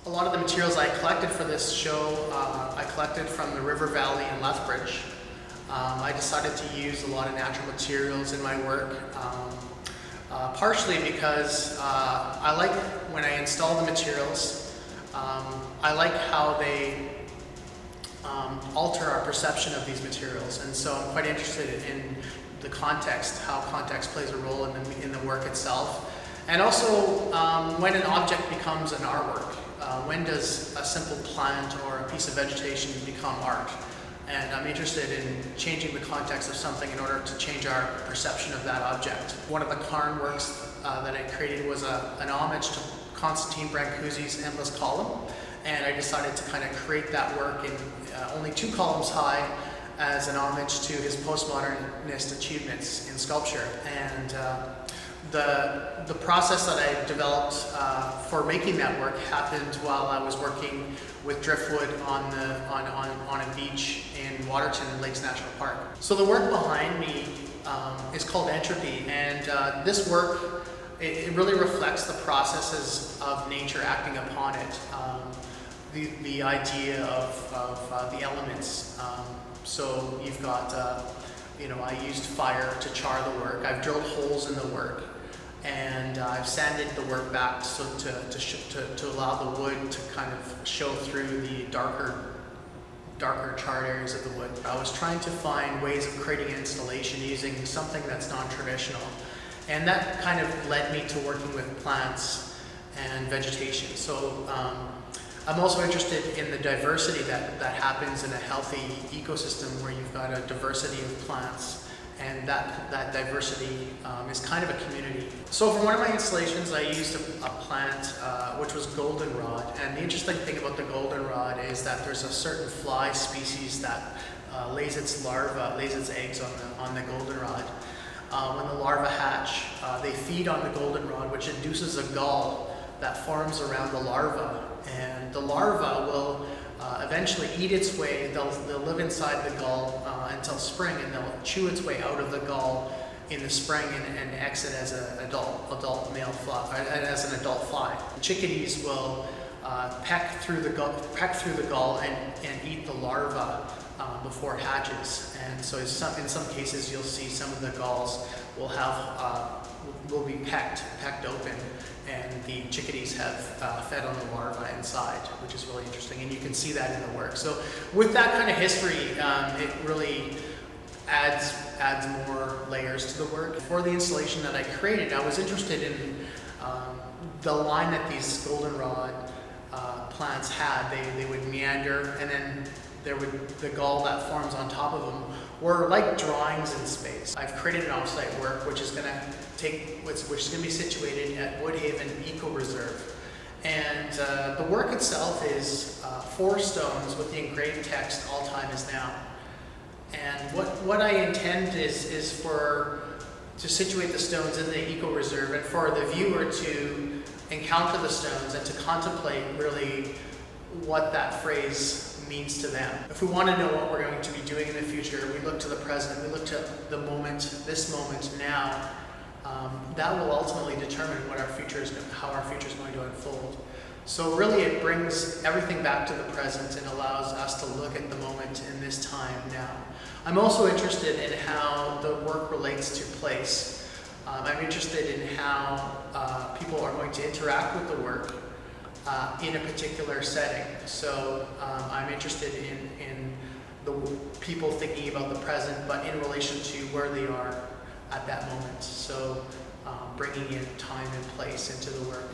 A lot of the materials I collected for this show, I collected from the River Valley in Lethbridge. I decided to use a lot of natural materials in my work, partially because I like when I install the materials, I like how they alter our perception of these materials, and so I'm quite interested in the context, how context plays a role in the work itself, and also when an object becomes an artwork. When does a simple plant or a piece of vegetation become art? And I'm interested in changing the context of something in order to change our perception of that object. One of the Cairn works that I created was an homage to Constantin Brancusi's Endless Column, and I decided to kind of create that work in only 2 columns high as an homage to his postmodernist achievements in sculpture. And the process that I developed for making that work happened while I was working with Driftwood on a beach in Waterton Lakes National Park. So the work behind me is called Entropy, and this work, it really reflects the processes of nature acting upon it. The idea of the elements. So you've got, I used fire to char the work. I've drilled holes in the work, and I've sanded the work back so to allow the wood to kind of show through the darker charred areas of the wood. I was trying to find ways of creating an installation using something that's non-traditional, and that kind of led me to working with plants and vegetation. So I'm also interested in the diversity that happens in a healthy ecosystem where you've got a diversity of plants, and that diversity is kind of a community. So for one of my installations, I used a plant which was goldenrod, and the interesting thing about the goldenrod is that there's a certain fly species that lays its eggs on the goldenrod. When the larvae hatch, they feed on the goldenrod, which induces a gall that forms around the larva, and the larva will eventually eat its way. They'll live inside the gall until spring, and they'll chew its way out of the gall in the spring and exit as an adult male fly, as an adult fly. The chickadees will peck through the gall and eat the larva before it hatches. And so in some cases, you'll see some of the galls will be pecked open, and the chickadees have fed on the larvae inside, which is really interesting, and you can see that in the work. So with that kind of history, it really adds more layers to the work. For the installation that I created, I was interested in the line that these goldenrod plants had. They would meander, and then the gall that forms on top of them were like drawings in space. I've created an off-site work which is going to be situated at Woodhaven Eco Reserve, and the work itself is 4 stones with the engraved text "All time is now." And what I intend is to situate the stones in the eco reserve, and for the viewer to encounter the stones and to contemplate really what that phrase means to them. If we want to know what we're going to be doing in the future, we look to the present, we look to the moment, this moment now. That will ultimately determine what how our future is going to unfold. So really it brings everything back to the present and allows us to look at the moment in this time now. I'm also interested in how the work relates to place. I'm interested in how people are going to interact with the work in a particular setting. So I'm interested in the people thinking about the present, but in relation to where they are at that moment. So bringing in time and place into the work.